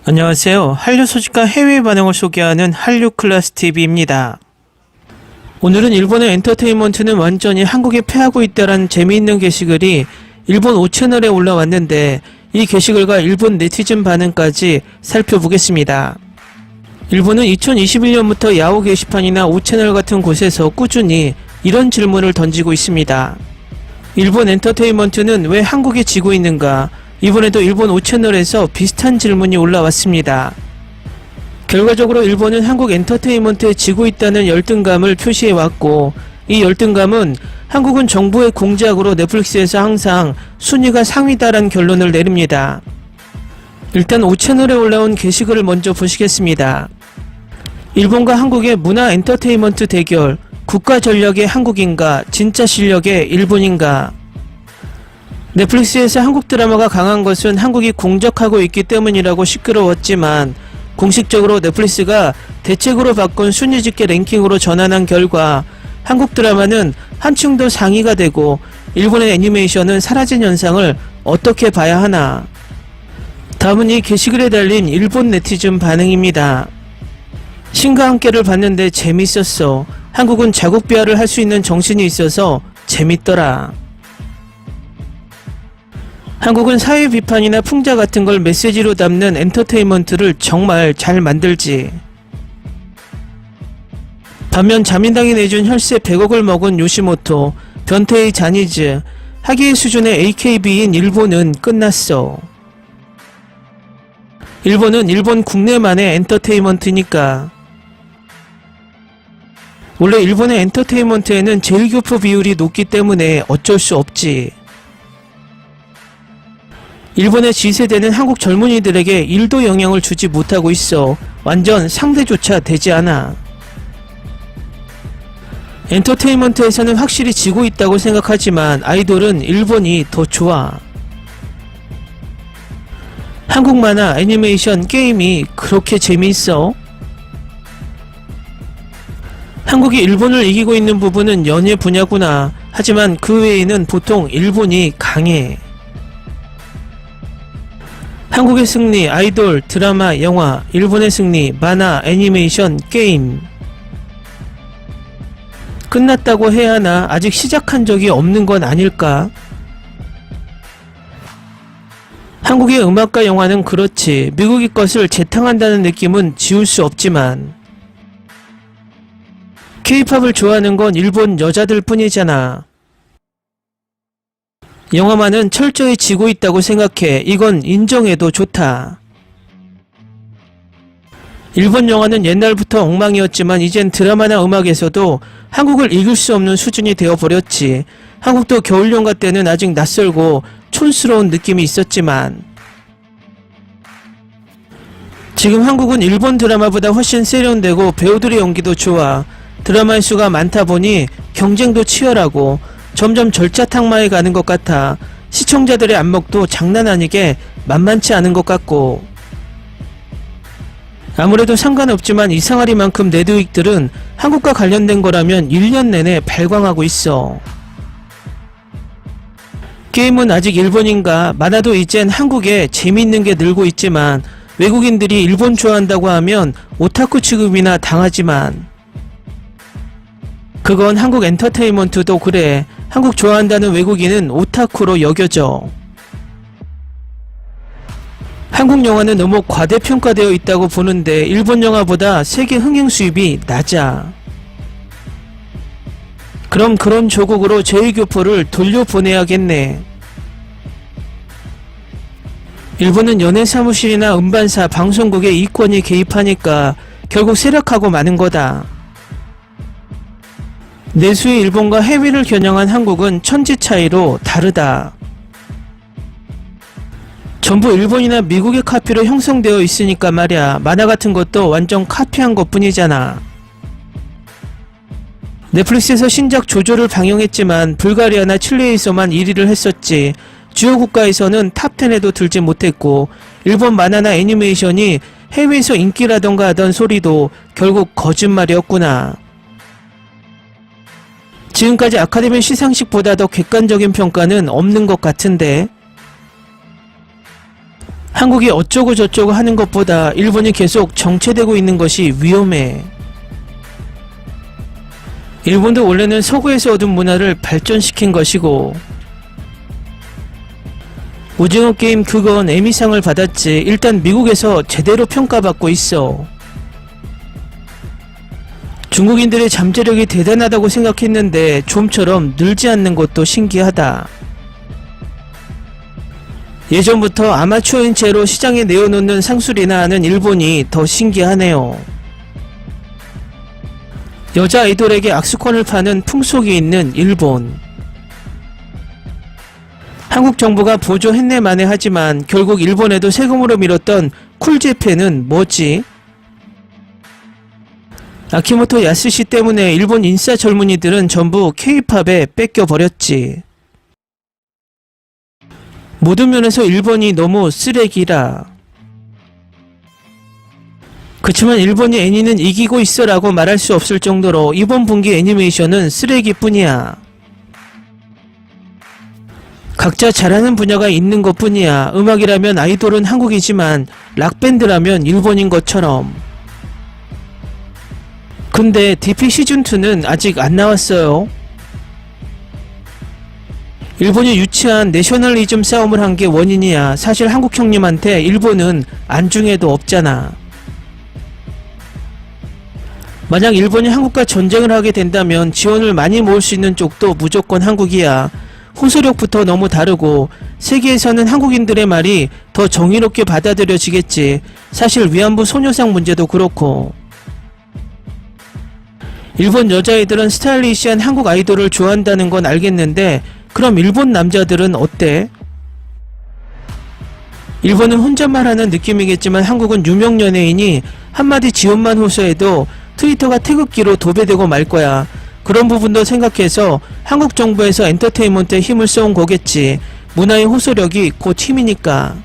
안녕하세요. 한류 소식과 해외 반응을 소개하는 한류클래스TV입니다. 오늘은 일본의 엔터테인먼트는 완전히 한국에 패하고 있다라는 재미있는 게시글이 일본 5채널에 올라왔는데 이 게시글과 일본 네티즌 반응까지 살펴보겠습니다. 일본은 2021년부터 야후 게시판이나 5채널 같은 곳에서 꾸준히 이런 질문을 던지고 있습니다. 일본 엔터테인먼트는 왜 한국에 지고 있는가? 이번에도 일본 5채널에서 비슷한 질문이 올라왔습니다. 결과적으로 일본은 한국 엔터테인먼트에 지고 있다는 열등감을 표시해왔고, 이 열등감은 한국은 정부의 공작으로 넷플릭스에서 항상 순위가 상위다라는 결론을 내립니다. 일단 5채널에 올라온 게시글을 먼저 보시겠습니다. 일본과 한국의 문화 엔터테인먼트 대결, 국가 전력의 한국인가, 진짜 실력의 일본인가. 넷플릭스에서 한국 드라마가 강한 것은 한국이 공적하고 있기 때문이라고 시끄러웠지만 공식적으로 넷플릭스가 대책으로 바꾼 순위 집계 랭킹으로 전환한 결과 한국 드라마는 한층 더 상위가 되고 일본의 애니메이션은 사라진 현상을 어떻게 봐야 하나. 다음은 이 게시글에 달린 일본 네티즌 반응입니다. 신과 함께를 봤는데 재밌었어. 한국은 자국 비하를 할 수 있는 정신이 있어서 재밌더라. 한국은 사회 비판이나 풍자 같은 걸 메시지로 담는 엔터테인먼트를 정말 잘 만들지. 반면 자민당이 내준 혈세 100억을 먹은 요시모토, 변태의 자니즈, 하기의 수준의 AKB인 일본은 끝났어. 일본은 일본 국내만의 엔터테인먼트니까. 원래 일본의 엔터테인먼트에는 제일교포 비율이 높기 때문에 어쩔 수 없지. 일본의 G세대는 한국 젊은이들에게 1도 영향을 주지 못하고 있어. 완전 상대조차 되지 않아. 엔터테인먼트에서는 확실히 지고 있다고 생각하지만 아이돌은 일본이 더 좋아. 한국 만화, 애니메이션, 게임이 그렇게 재미있어? 한국이 일본을 이기고 있는 부분은 연예 분야구나. 하지만 그 외에는 보통 일본이 강해. 한국의 승리, 아이돌, 드라마, 영화, 일본의 승리, 만화, 애니메이션, 게임. 끝났다고 해야 하나? 아직 시작한 적이 없는 건 아닐까? 한국의 음악과 영화는 그렇지. 미국의 것을 재탕한다는 느낌은 지울 수 없지만 K-팝을 좋아하는 건 일본 여자들 뿐이잖아. 영화만은 철저히 지고 있다고 생각해. 이건 인정해도 좋다. 일본 영화는 옛날부터 엉망이었지만 이젠 드라마나 음악에서도 한국을 이길 수 없는 수준이 되어버렸지. 한국도 겨울연가 때는 아직 낯설고 촌스러운 느낌이 있었지만 지금 한국은 일본 드라마보다 훨씬 세련되고 배우들의 연기도 좋아. 드라마의 수가 많다 보니 경쟁도 치열하고 점점 절차탕마에 가는 것 같아. 시청자들의 안목도 장난 아니게 만만치 않은 것 같고. 아무래도 상관없지만 이상하리만큼 네드윅들은 한국과 관련된 거라면 1년 내내 발광하고 있어. 게임은 아직 일본인가? 만화도 이젠 한국에 재미있는 게 늘고 있지만 외국인들이 일본 좋아한다고 하면 오타쿠 취급이나 당하지만 그건 한국 엔터테인먼트도 그래. 한국 좋아한다는 외국인은 오타쿠로 여겨져. 한국 영화는 너무 과대평가되어 있다고 보는데 일본 영화보다 세계 흥행 수입이 낮아. 그럼 그런 조국으로 제2교포를 돌려보내야겠네. 일본은 연예사무실이나 음반사, 방송국의 이권이 개입하니까 결국 쇠락하고 마는 거다. 내수의 일본과 해외를 겨냥한 한국은 천지 차이로 다르다. 전부 일본이나 미국의 카피로 형성되어 있으니까 말야. 만화 같은 것도 완전 카피한 것 뿐이잖아. 넷플릭스에서 신작 조조를 방영했지만 불가리아나 칠레에서만 1위를 했었지. 주요 국가에서는 탑10에도 들지 못했고 일본 만화나 애니메이션이 해외에서 인기라던가 하던 소리도 결국 거짓말이었구나. 지금까지 아카데미 시상식보다 더 객관적인 평가는 없는 것 같은데 한국이 어쩌고 저쩌고 하는 것보다 일본이 계속 정체되고 있는 것이 위험해. 일본도 원래는 서구에서 얻은 문화를 발전시킨 것이고, 오징어 게임 그건 에미상을 받았지. 일단 미국에서 제대로 평가받고 있어. 중국인들의 잠재력이 대단하다고 생각했는데 좀처럼 늘지 않는 것도 신기하다. 예전부터 아마추어인 채로 시장에 내어놓는 상술이나 하는 일본이 더 신기하네요. 여자 아이돌에게 악수건을 파는 풍속이 있는 일본. 한국 정부가 보조했네 마네 하지만 결국 일본에도 세금으로 밀었던 쿨제팬은 뭐지? 아키모토 야스시 때문에 일본 인싸 젊은이들은 전부 K-팝에 뺏겨버렸지. 모든 면에서 일본이 너무 쓰레기라. 그치만 일본이 애니는 이기고 있어 라고 말할 수 없을 정도로 이번 분기 애니메이션은 쓰레기뿐이야. 각자 잘하는 분야가 있는 것뿐이야. 음악이라면 아이돌은 한국이지만 락밴드라면 일본인 것처럼. 근데 DP 시즌2는 아직 안 나왔어요. 일본이 유치한 내셔널리즘 싸움을 한 게 원인이야. 사실 한국 형님한테 일본은 안중에도 없잖아. 만약 일본이 한국과 전쟁을 하게 된다면 지원을 많이 모을 수 있는 쪽도 무조건 한국이야. 호소력부터 너무 다르고 세계에서는 한국인들의 말이 더 정의롭게 받아들여지겠지. 사실 위안부 소녀상 문제도 그렇고. 일본 여자애들은 스타일리시한 한국 아이돌을 좋아한다는 건 알겠는데 그럼 일본 남자들은 어때? 일본은 혼잣말하는 느낌이겠지만 한국은 유명 연예인이 한마디 지원만 호소해도 트위터가 태극기로 도배되고 말 거야. 그런 부분도 생각해서 한국 정부에서 엔터테인먼트에 힘을 써온 거겠지. 문화의 호소력이 곧 힘이니까.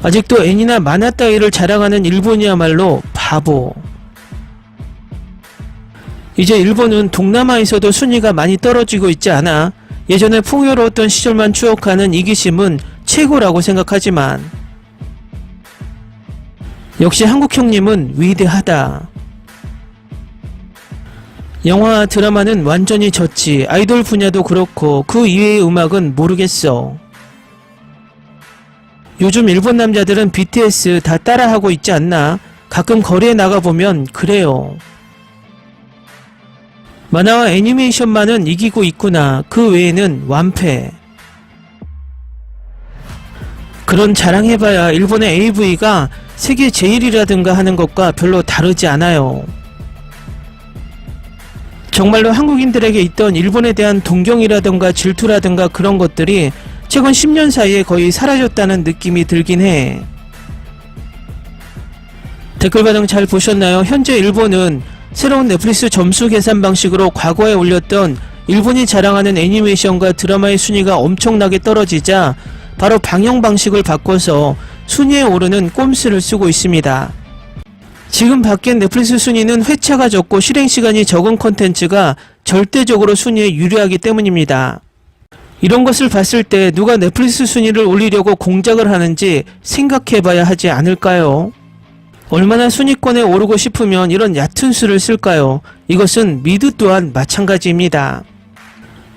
아직도 애니나 만화 따위를 자랑하는 일본이야말로 바보. 이제 일본은 동남아에서도 순위가 많이 떨어지고 있지 않아. 예전에 풍요로웠던 시절만 추억하는 이기심은 최고라고 생각하지만 역시 한국 형님은 위대하다. 영화 드라마는 완전히 졌지. 아이돌 분야도 그렇고 그 이외의 음악은 모르겠어. 요즘 일본 남자들은 BTS 다 따라하고 있지 않나? 가끔 거리에 나가보면 그래요. 만화와 애니메이션만은 이기고 있구나. 그 외에는 완패. 그런 자랑해봐야 일본의 AV가 세계 제일이라든가 하는 것과 별로 다르지 않아요. 정말로 한국인들에게 있던 일본에 대한 동경이라든가 질투라든가 그런 것들이 최근 10년 사이에 거의 사라졌다는 느낌이 들긴 해. 댓글 반응 잘 보셨나요? 현재 일본은 새로운 넷플릭스 점수 계산 방식으로 과거에 올렸던 일본이 자랑하는 애니메이션과 드라마의 순위가 엄청나게 떨어지자 바로 방영 방식을 바꿔서 순위에 오르는 꼼수를 쓰고 있습니다. 지금 바뀐 넷플릭스 순위는 회차가 적고 실행시간이 적은 콘텐츠가 절대적으로 순위에 유리하기 때문입니다. 이런 것을 봤을 때 누가 넷플릭스 순위를 올리려고 공작을 하는지 생각해봐야 하지 않을까요? 얼마나 순위권에 오르고 싶으면 이런 얕은 수를 쓸까요? 이것은 미드 또한 마찬가지입니다.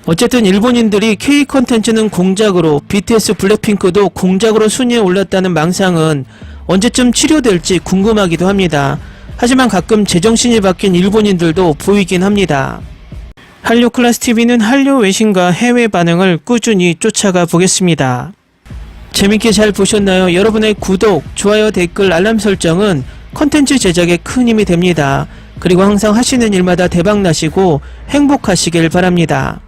어쨌든 일본인들이 K 컨텐츠는 공작으로 BTS 블랙핑크도 공작으로 순위에 올랐다는 망상은 언제쯤 치료될지 궁금하기도 합니다. 하지만 가끔 제정신이 바뀐 일본인들도 보이긴 합니다. 한류클래스TV는 한류 외신과 해외 반응을 꾸준히 쫓아가 보겠습니다. 재밌게 잘 보셨나요? 여러분의 구독, 좋아요, 댓글, 알람 설정은 컨텐츠 제작에 큰 힘이 됩니다. 그리고 항상 하시는 일마다 대박 나시고 행복하시길 바랍니다.